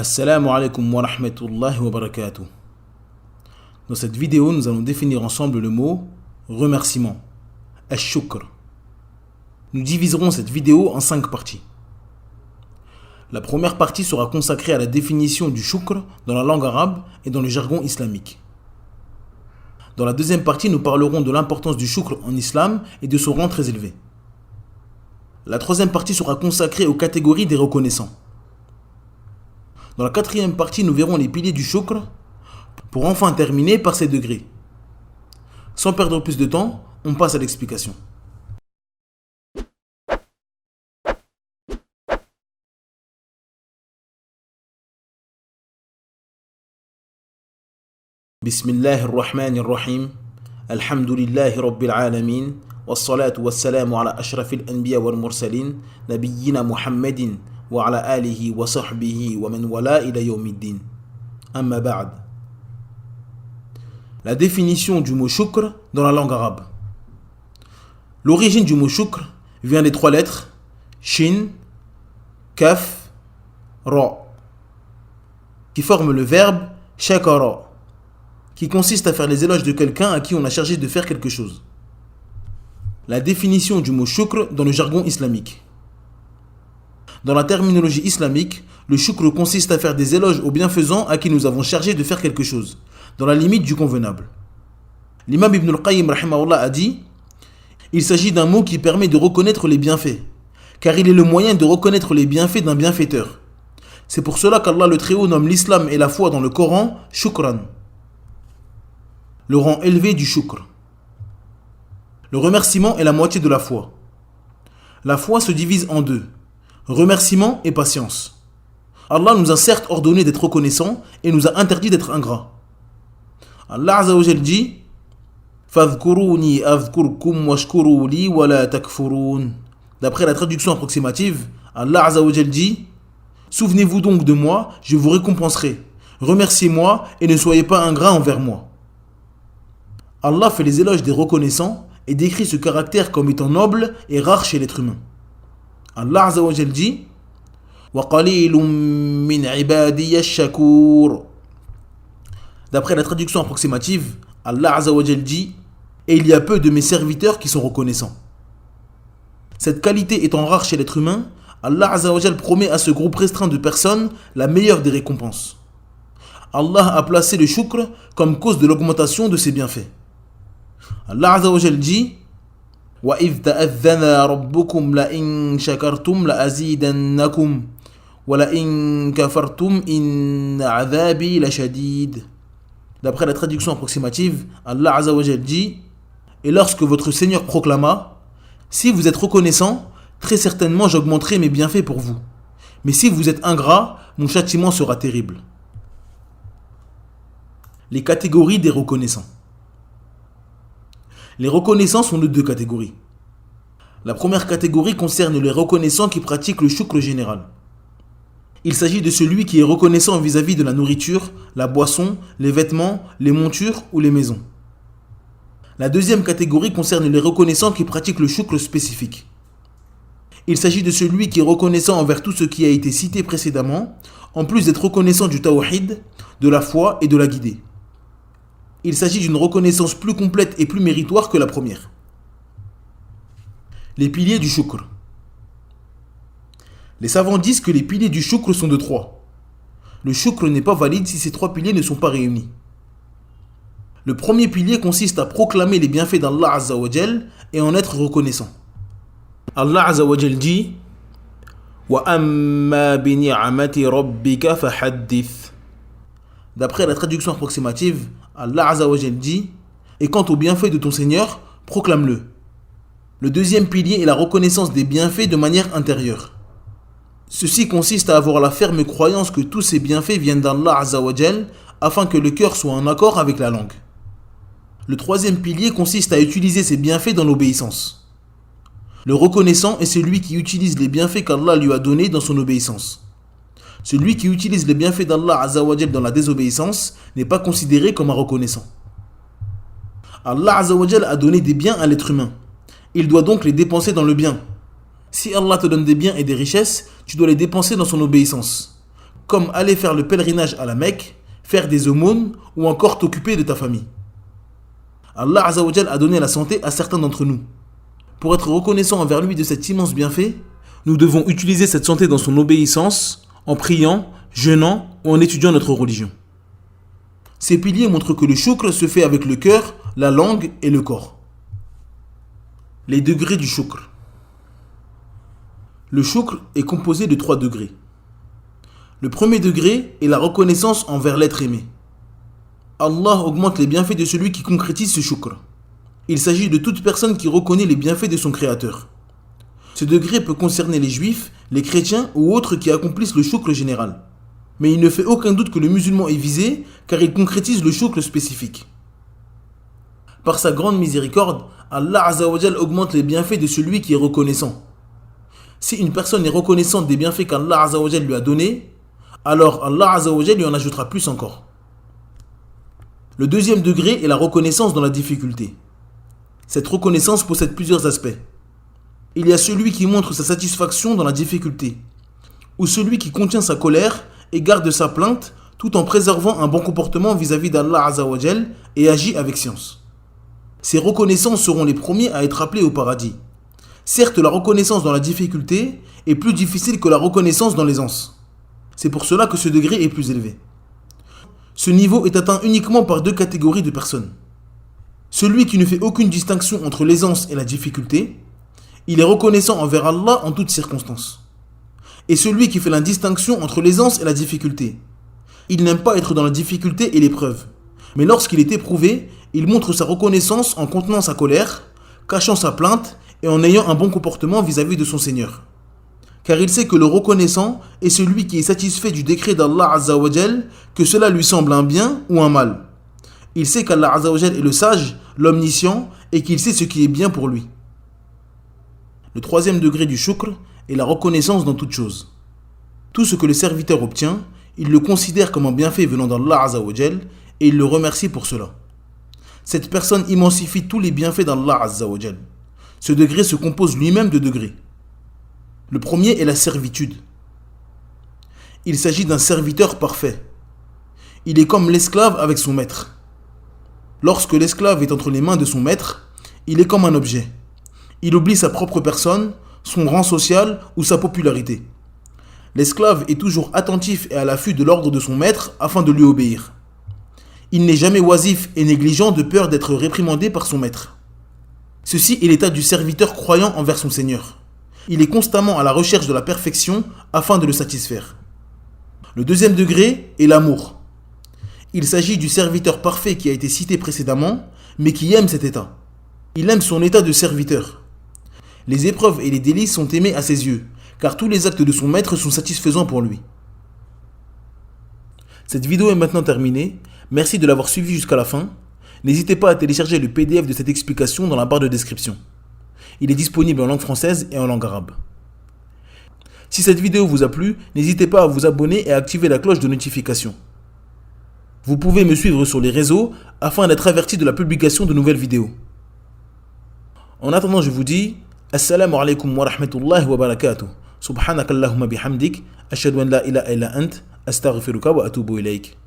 Assalamu alaikum wa rahmatullahi wa barakatuh. Dans cette vidéo, nous allons définir ensemble le mot remerciement, ash-shukr. Nous diviserons cette vidéo en 5 parties. La première partie sera consacrée à la définition du shukr dans la langue arabe et dans le jargon islamique. Dans la deuxième partie, nous parlerons de l'importance du shukr en islam et de son rang très élevé. La troisième partie sera consacrée aux catégories des reconnaissants. Dans la quatrième partie, nous verrons les piliers du shukr pour enfin terminer par ses degrés. Sans perdre plus de temps, on passe à l'explication. Bismillahirrahmanirrahim. Alhamdulillahi rabbil alamin. Wassalatu wassalamu ala ashrafil anbiya wal mursalin. Nabiyyina Muhammadin wa ala alihi wa sahbihi wa man wala ila yawmiddin. Amma ba'd. La définition du mot shukr dans la langue arabe. L'origine du mot shukr vient des 3 lettres shin, kaf, ra, qui forment le verbe shakara, qui consiste à faire les éloges de quelqu'un à qui on a chargé de faire quelque chose. La définition du mot shukr dans le jargon islamique. Dans la terminologie islamique, le shukr consiste à faire des éloges aux bienfaisants à qui nous avons chargé de faire quelque chose, dans la limite du convenable. L'imam Ibn al-Qayyim rahimahullah a dit: il s'agit d'un mot qui permet de reconnaître les bienfaits, car il est le moyen de reconnaître les bienfaits d'un bienfaiteur. C'est pour cela qu'Allah le Très-Haut nomme l'islam et la foi dans le Coran shukran, le rang élevé du shukr. Le remerciement est la moitié de la foi. La foi se divise en 2, remerciement et patience. Allah nous a certes ordonné d'être reconnaissants et nous a interdit d'être ingrats. Allah Azza wa Jal dit: Fadhkuruni adhkurkum washkuru li wa la takfurun. D'après la traduction approximative, Allah Azza wa Jal dit: souvenez-vous donc de moi, je vous récompenserai. Remerciez-moi et ne soyez pas ingrats envers moi. Allah fait les éloges des reconnaissants et décrit ce caractère comme étant noble et rare chez l'être humain. Allah Azza wa Jal dit: wa qalilun min ibadiya ash-shakur. D'après la traduction approximative, Allah Azza wa Jal dit: et il y a peu de mes serviteurs qui sont reconnaissants. Cette qualité étant rare chez l'être humain, Allah Azza wa Jal promet à ce groupe restreint de personnes la meilleure des récompenses. Allah a placé le shukr comme cause de l'augmentation de ses bienfaits. Allah Azza wa Jal dit: wa idh ta'adhana rabbukum la in shakartum la azidannakum wa la in kafartum inna adhabi la shadid. D'après la traduction approximative, Allah Azza wa Jal dit: et lorsque votre Seigneur proclama: si vous êtes reconnaissant, très certainement j'augmenterai mes bienfaits pour vous. Mais si vous êtes ingrat, mon châtiment sera terrible. Les catégories des reconnaissants. Les reconnaissants sont de 2 catégories. La première catégorie concerne les reconnaissants qui pratiquent le shukr général. Il s'agit de celui qui est reconnaissant vis-à-vis de la nourriture, la boisson, les vêtements, les montures ou les maisons. La deuxième catégorie concerne les reconnaissants qui pratiquent le shukr spécifique. Il s'agit de celui qui est reconnaissant envers tout ce qui a été cité précédemment, en plus d'être reconnaissant du tawhid, de la foi et de la guidée. Il s'agit d'une reconnaissance plus complète et plus méritoire que la première. Les piliers du shukr. Les savants disent que les piliers du shukr sont de 3. Le shukr n'est pas valide si ces 3 piliers ne sont pas réunis. Le premier pilier consiste à proclamer les bienfaits d'Allah Azza wa Jal et en être reconnaissant. Allah Azza wa Jal dit: wa amma bi ni'mati rabbika fahaddith. D'après la traduction approximative, Allah Azza wa Jal dit: et quant aux bienfaits de ton Seigneur, proclame-le. Le deuxième pilier est la reconnaissance des bienfaits de manière intérieure. Ceci consiste à avoir la ferme croyance que tous ces bienfaits viennent d'Allah Azza wa Jal afin que le cœur soit en accord avec la langue. Le troisième pilier consiste à utiliser ces bienfaits dans l'obéissance. Le reconnaissant est celui qui utilise les bienfaits qu'Allah lui a donnés dans son obéissance. Celui qui utilise les bienfaits d'Allah Azza wa Jal dans la désobéissance n'est pas considéré comme un reconnaissant. Allah Azza wa Jal a donné des biens à l'être humain. Il doit donc les dépenser dans le bien. Si Allah te donne des biens et des richesses, tu dois les dépenser dans son obéissance. comme aller faire le pèlerinage à la Mecque, faire des aumônes ou encore t'occuper de ta famille. Allah Azza wa Jal a donné la santé à certains d'entre nous. Pour être reconnaissant envers lui de cet immense bienfait, nous devons utiliser cette santé dans son obéissance, en priant, jeûnant ou en étudiant notre religion. Ces piliers montrent que le shukr se fait avec le cœur, la langue et le corps. Les degrés du shukr. Le shukr est composé de 3 degrés. Le premier degré est la reconnaissance envers l'être aimé. Allah augmente les bienfaits de celui qui concrétise ce shukr. Il s'agit de toute personne qui reconnaît les bienfaits de son Créateur. Ce degré peut concerner les juifs, les chrétiens ou autres qui accomplissent le shukr général. Mais il ne fait aucun doute que le musulman est visé car il concrétise le shukr spécifique. Par sa grande miséricorde, Allah Azza wa Jal augmente les bienfaits de celui qui est reconnaissant. Si une personne est reconnaissante des bienfaits qu'Allah Azza wa Jal lui a donnés, alors Allah Azza wa Jal lui en ajoutera plus encore. Le deuxième degré est la reconnaissance dans la difficulté. Cette reconnaissance possède plusieurs aspects. Il y a celui qui montre sa satisfaction dans la difficulté, ou celui qui contient sa colère et garde sa plainte tout en préservant un bon comportement vis-à-vis d'Allah Azza wa Jal et agit avec science. Ces reconnaissants seront les premiers à être appelés au paradis. Certes, la reconnaissance dans la difficulté est plus difficile que la reconnaissance dans l'aisance. C'est pour cela que ce degré est plus élevé. Ce niveau est atteint uniquement par 2 catégories de personnes. Celui qui ne fait aucune distinction entre l'aisance et la difficulté, il est reconnaissant envers Allah en toutes circonstances. Et celui qui fait la distinction entre l'aisance et la difficulté, il n'aime pas être dans la difficulté et l'épreuve. Mais lorsqu'il est éprouvé, il montre sa reconnaissance en contenant sa colère, cachant sa plainte et en ayant un bon comportement vis-à-vis de son Seigneur. Car il sait que le reconnaissant est celui qui est satisfait du décret d'Allah Azza wa Jal, que cela lui semble un bien ou un mal. Il sait qu'Allah Azza wa Jal est le sage, l'omniscient, et qu'il sait ce qui est bien pour lui. Le troisième degré du shukr est la reconnaissance dans toute chose. Tout ce que le serviteur obtient, il le considère comme un bienfait venant d'Allah Azza wa Jal, et il le remercie pour cela. Cette personne immensifie tous les bienfaits d'Allah Azza wa Jal. Ce degré se compose lui-même de degrés. Le premier est la servitude. Il s'agit d'un serviteur parfait. Il est comme l'esclave avec son maître. Lorsque l'esclave est entre les mains de son maître, il est comme un objet. Il oublie sa propre personne, son rang social ou sa popularité. L'esclave est toujours attentif et à l'affût de l'ordre de son maître afin de lui obéir. Il n'est jamais oisif et négligent de peur d'être réprimandé par son maître. Ceci est l'état du serviteur croyant envers son Seigneur. Il est constamment à la recherche de la perfection afin de le satisfaire. Le deuxième degré est l'amour. Il s'agit du serviteur parfait qui a été cité précédemment, mais qui aime cet état. Il aime son état de serviteur. Les épreuves et les délices sont aimés à ses yeux, car tous les actes de son maître sont satisfaisants pour lui. Cette vidéo est maintenant terminée. Merci de l'avoir suivi jusqu'à la fin. N'hésitez pas à télécharger le PDF de cette explication dans la barre de description. Il est disponible en langue française et en langue arabe. Si cette vidéo vous a plu, n'hésitez pas à vous abonner et à activer la cloche de notification. Vous pouvez me suivre sur les réseaux afin d'être averti de la publication de nouvelles vidéos. En attendant, je vous dis Assalamu alaikum wa rahmatullahi wa barakatuh. Subhanakallahumma bihamdik. Ashhadu an la ilaha illa ant. Astaghfiruka wa atubu ilayk.